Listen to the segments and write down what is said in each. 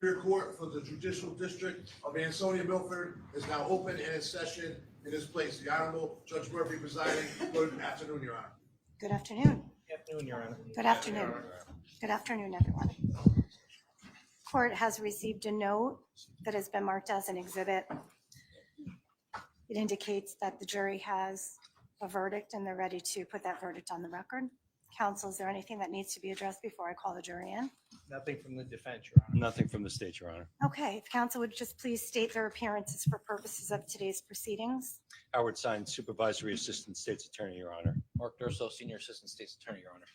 Superior Court for the Judicial District of Ansonia, Milford is now open and in session in this place. The Honorable Judge Murphy presiding. Good afternoon, Your Honor. Good afternoon. Good afternoon, Your Honor. Good afternoon. Good afternoon, everyone. Court has received a note that has been marked as an exhibit. It indicates that the jury has a verdict and they're ready to put that verdict on the record. Counsel, is there anything that needs to be addressed before I call the jury in? Nothing from the defense, Your Honor. Nothing from the state, Your Honor. Okay, if counsel would just please state their appearances for purposes of today's proceedings. Howard Stein, Supervisory Assistant State's Attorney, Your Honor. Mark Durso, Senior Assistant State's Attorney, Your Honor.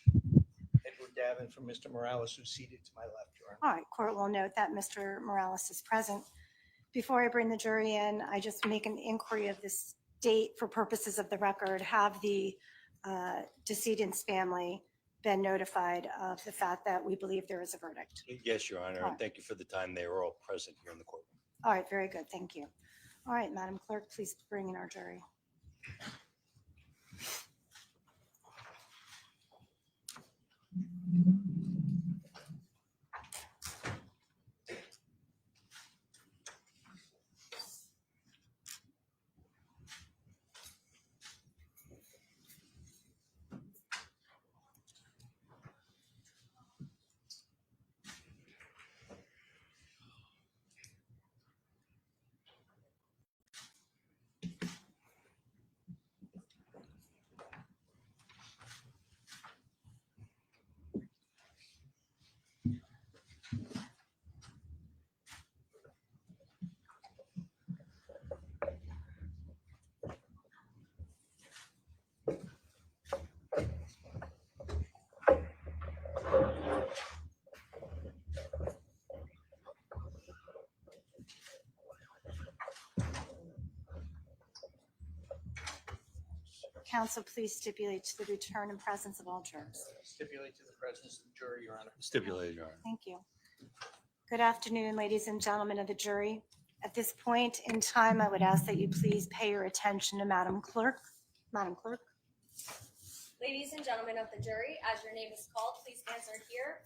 Edward Davin from Mr. Morales, who's seated to my left, Your Honor. All right, court will note that Mr. Morales is present. Before I bring the jury in, I just make an inquiry of this date for purposes of the record. Have the decedent's family been notified of the fact that we believe there is a verdict? Yes, Your Honor, All and right. thank you for the time they were all present here in the courtroom. All right, very good, thank you. All right, Madam Clerk, please bring in our jury. Counsel, please stipulate to the return and presence of all jurors. Stipulate to the presence of the jury, Your Honor. Stipulated, Your Honor. Thank you. Good afternoon, ladies and gentlemen of the jury. At this point in time, I would ask that you please pay your attention to Madam Clerk. Madam Clerk. Ladies and gentlemen of the jury, as your name is called, please answer here.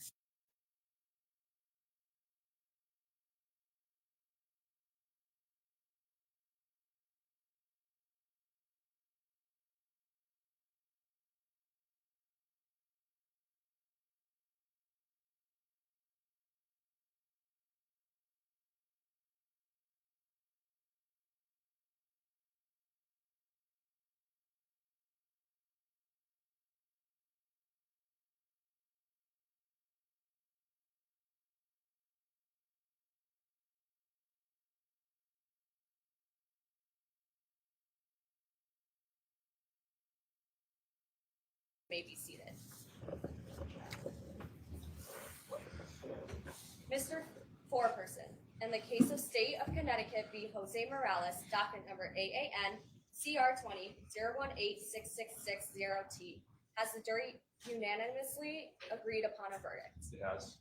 May be seated. Mr. Foreperson, in the case of State of Connecticut v. Jose Morales, docket number AAN CR 20-0186660T, has the jury unanimously agreed upon a verdict? Yes.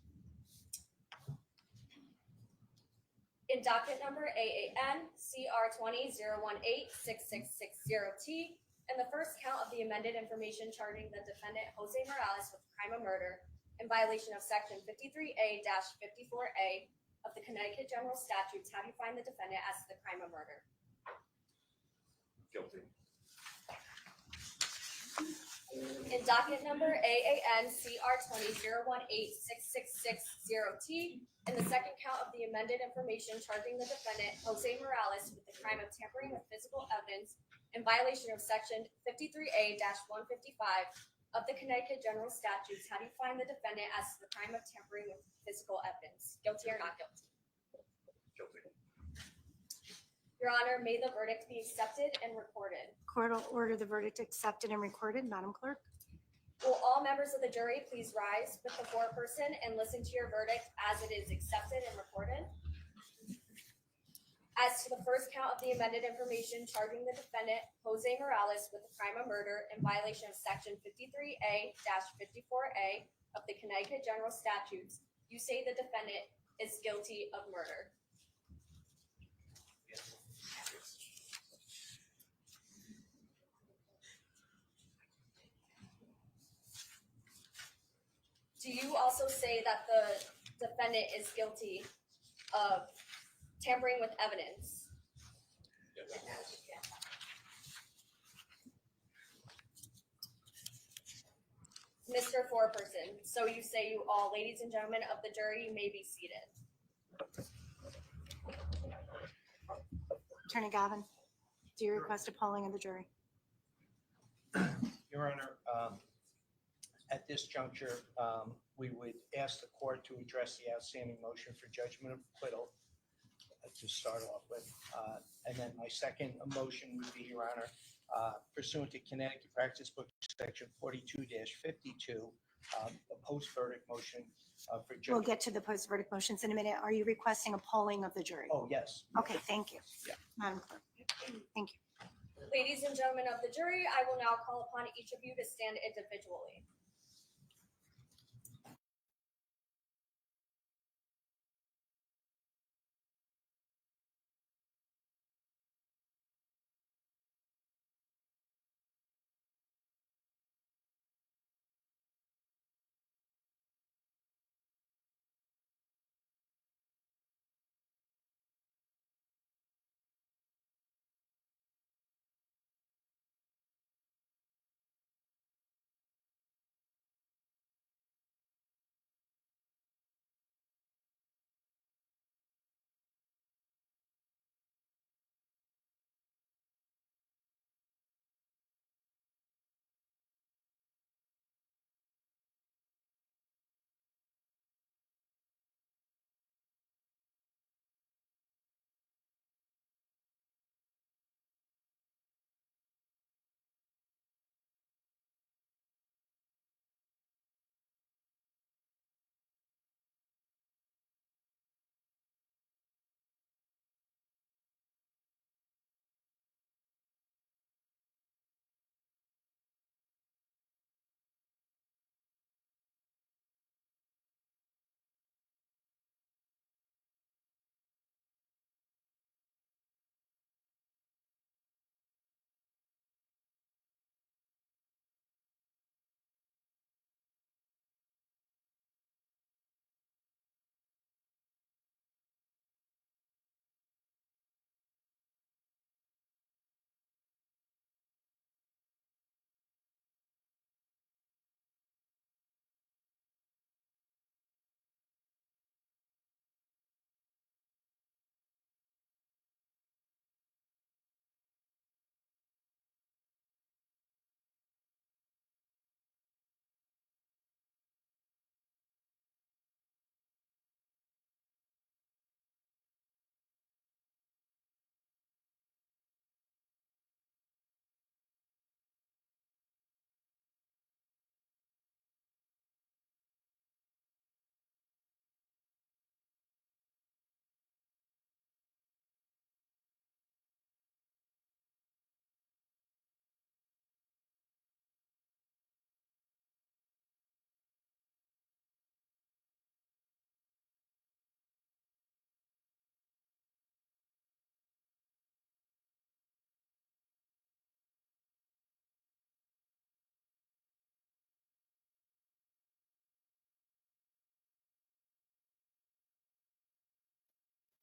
In docket number AAN CR 20-0186660T, in the first count of the amended information charging the defendant Jose Morales with the crime of murder in violation of section 53A-54A of the Connecticut General Statutes, how do you find the defendant as to the crime of murder? Guilty. In docket number AAN CR 20-0186660T, in the second count of the amended information charging the defendant Jose Morales with the crime of tampering with physical evidence in violation of section 53A-155 of the Connecticut General Statutes, how do you find the defendant as to the crime of tampering with physical evidence? Guilty or not guilty? Guilty. Your Honor, may the verdict be accepted and recorded. Court will order the verdict accepted and recorded. Madam Clerk. Will all members of the jury please rise with the foreperson and listen to your verdict as it is accepted and recorded? As to the first count of the amended information charging the defendant Jose Morales with the crime of murder in violation of section 53A-54A of the Connecticut General Statutes, you say the defendant is guilty of murder. Yes. Do you also say that the defendant is guilty of tampering with evidence. Mr. Foreperson, so you say you all, ladies and gentlemen of the jury, you may be seated. Attorney Gavin, do you request a polling of the jury? Your Honor, at this juncture, we would ask the court to address the outstanding motion for judgment of acquittal to start off with. And then my second motion would be, Your Honor, pursuant to Connecticut Practice Book Section 42-52, a post-verdict motion for We'll judgment. get to the post-verdict motions in a minute. Are you requesting a polling of the jury? Oh, yes. Okay, thank you. Yeah. Madam Clerk, thank you. Ladies and gentlemen of the jury, I will now call upon each of you to stand individually.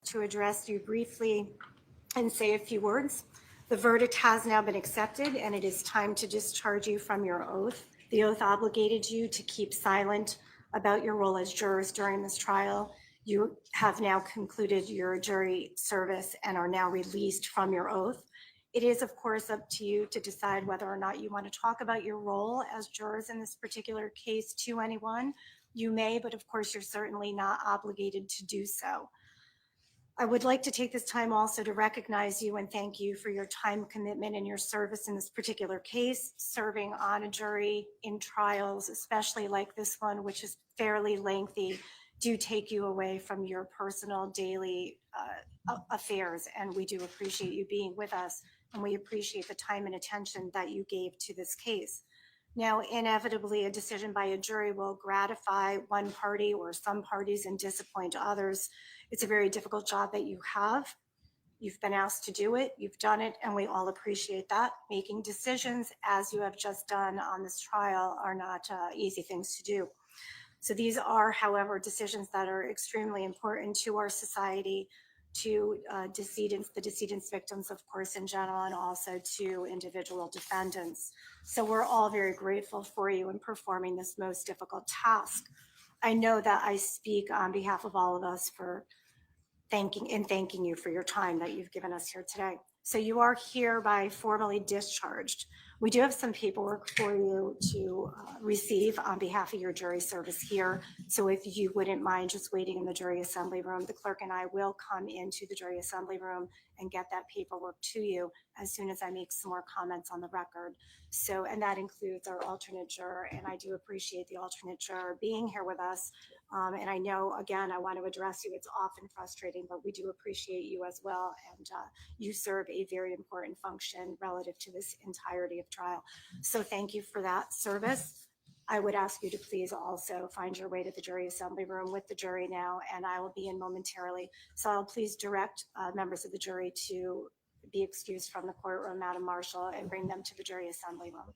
To address you briefly and say a few words. The verdict has now been accepted and it is time to discharge you from your oath. The oath obligated you to keep silent about your role as jurors during this trial. You have now concluded your jury service and are now released from your oath. It is, of course, up to you to decide whether or not you want to talk about your role as jurors in this particular case to anyone. You may, but of course, you're certainly not obligated to do so. I would like to take this time also to recognize you and thank you for your time commitment and your service in this particular case. Serving on a jury in trials, especially like this one, which is fairly lengthy, do take you away from your personal daily affairs. And we do appreciate you being with us, and we appreciate the time and attention that you gave to this case. Now, inevitably, a decision by a jury will gratify one party or some parties and disappoint others. It's a very difficult job that you have. You've been asked to do it, you've done it, and we all appreciate that. Making decisions, as you have just done on this trial, are not easy things to do. So these are, however, decisions that are extremely important to our society, to decedents, the decedents' victims, of course, in general, and also to individual defendants. So we're all very grateful for you in performing this most difficult task. I know that I speak on behalf of all of us for thanking you for your time that you've given us here today. So you are hereby formally discharged. We do have some paperwork for you to receive on behalf of your jury service here. So if you wouldn't mind just waiting in the jury assembly room, the clerk and I will come into the jury assembly room and get that paperwork to you as soon as I make some more comments on the record. So, and that includes our alternate juror, and I do appreciate the alternate juror being here with us. And I know, again, I want to address you. It's often frustrating, but we do appreciate you as well. And you serve a very important function relative to this entirety of trial. So thank you for that service. I would ask you to please also find your way to the jury assembly room with the jury now, and I will be in momentarily. So I'll please direct members of the jury to be excused from the courtroom, Madam Marshal, and bring them to the jury assembly room.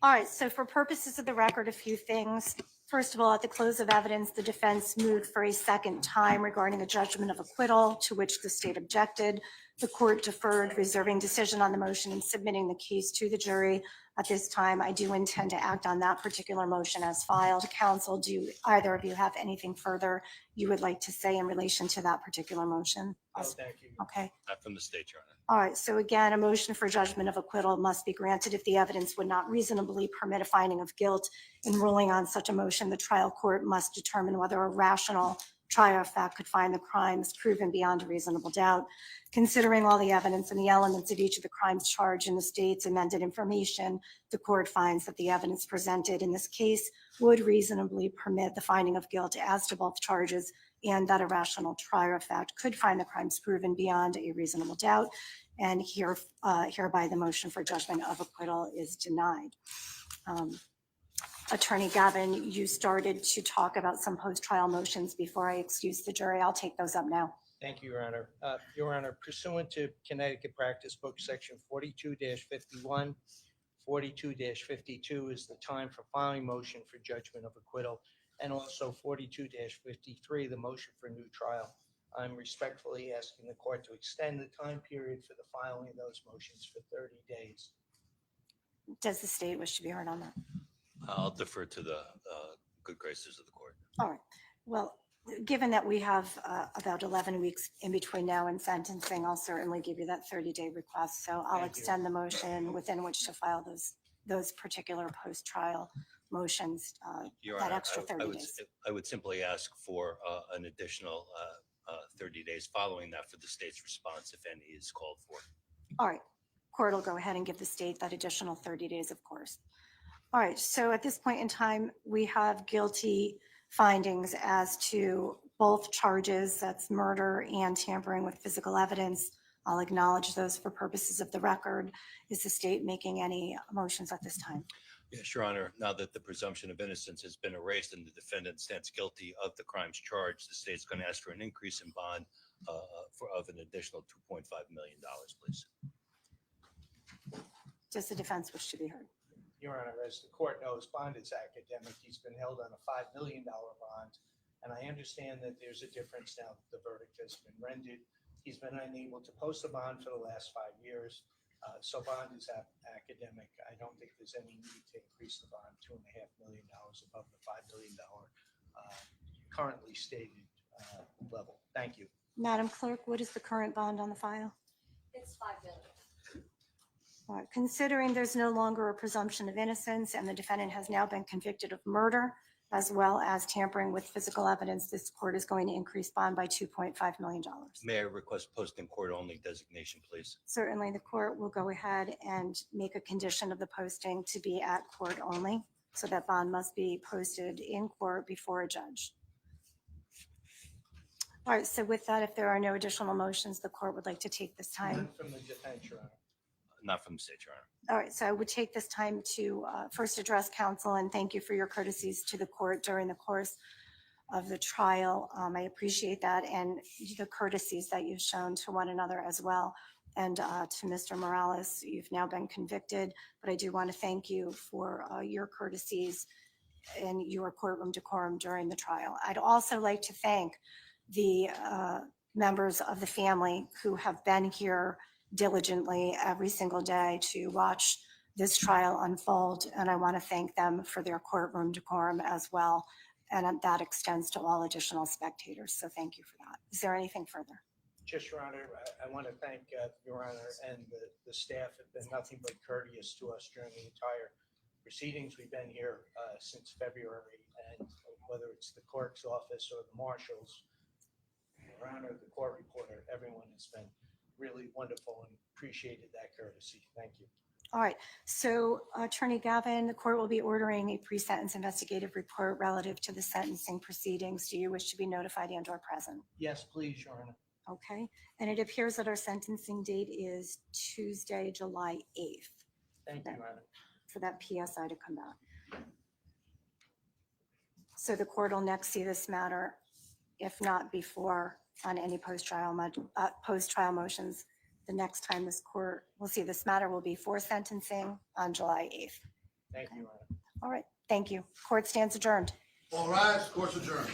All right, so for purposes of the record, a few things. First of all, at the close of evidence, the defense moved for a second time regarding a judgment of acquittal, to which the state objected. The court deferred, reserving decision on the motion and submitting the case to the jury. At this time, I do intend to act on that particular motion as filed. Counsel, do either of you have anything further you would like to say in relation to that particular motion? No, thank you. Okay. Not from the state, Your Honor. All right, so again, a motion for judgment of acquittal must be granted if the evidence would not reasonably permit a finding of guilt. In ruling on such a motion, the trial court must determine whether a rational trier of fact could find the crimes proven beyond a reasonable doubt. Considering all the evidence and the elements of each of the crimes charged in the state's amended information, the court finds that the evidence presented in this case would reasonably permit the finding of guilt as to both charges, and that a rational trier of fact could find the crimes proven beyond a reasonable doubt. And hereby the motion for judgment of acquittal is denied. Attorney Gavin, you started to talk about some post-trial motions before I excuse the jury. I'll take those up now. Thank you, Your Honor. Your Honor, pursuant to Connecticut Practice Book Section 42-51, 42-52 is the time for filing motion for judgment of acquittal, and also 42-53, the motion for new trial. I'm respectfully asking the court to extend the time period for the filing of those motions for 30 days. Does the state wish to be heard on that? I'll defer to the good graces of the court. All right. Well, given that we have about 11 weeks in between now and sentencing, I'll certainly give you that 30-day request. So I'll Thank you. extend the motion within which to file those particular post-trial motions, Your that Honor, extra 30 days. I would simply ask for an additional 30 days following that for the state's response, if any is called for. All right. Court will go ahead and give the state that additional 30 days, of course. All right. So at this point in time, we have guilty findings as to both charges, that's murder and tampering with physical evidence. I'll acknowledge those for purposes of the record. Is the state making any motions at this time? Yes, Your Honor. Now that the presumption of innocence has been erased and the defendant stands guilty of the crimes charged, the state's going to ask for an increase in bond of an additional $2.5 million, please. Does the defense wish to be heard? Your Honor, as the court knows, bond is academic. He's been held on a $5 million bond, and I understand that there's a difference now that the verdict has been rendered. He's been unable to post a bond for the last 5 years, so bond is academic. I don't think there's any need to increase the bond $2.5 million above the $5 million currently stated level. Thank you. Madam Clerk, what is the current bond on the file? It's $5 million. All right. Considering there's no longer a presumption of innocence and the defendant has now been convicted of murder as well as tampering with physical evidence, this court is going to increase bond by $2.5 million. May I request posting court only designation, please? Certainly, the court will go ahead and make a condition of the posting to be at court only, so that bond must be posted in court before a judge. All right, so with that, if there are no additional motions, the court would like to take this time. From the defense, Your Honor. Not from the state, Your Honor. All right, so I would take this time to first address counsel and thank you for your courtesies to the court during the course of the trial. I appreciate that and the courtesies that you've shown to one another as well. And to Mr. Morales, you've now been convicted, but I do want to thank you for your courtesies and your courtroom decorum during the trial. I'd also like to thank the members of the family who have been here diligently every single day to watch this trial unfold. And I want to thank them for their courtroom decorum as well. And that extends to all additional spectators. So thank you for that. Is there anything further? Just, Your Honor, I want to thank Your Honor and the staff have been nothing but courteous to us during the entire proceedings. We've been here since February, and whether it's the clerk's office or the marshals, Your Honor, the court reporter, everyone has been really wonderful and appreciated that courtesy. Thank you. All right, so Attorney Gavin, the court will be ordering a pre-sentence investigative report relative to the sentencing proceedings. Do you wish to be notified and or present? Yes, please, Your Honor. Okay, and it appears that our sentencing date is Tuesday, July 8th Thank you, Your Honor. for that PSI to come out. So the court will next see this matter, if not before, on any post-trial motions. The next time this court will see this matter will be for sentencing on July 8th. Thank you, Your Honor. All right, thank you. Court stands adjourned. All rise, court's adjourned.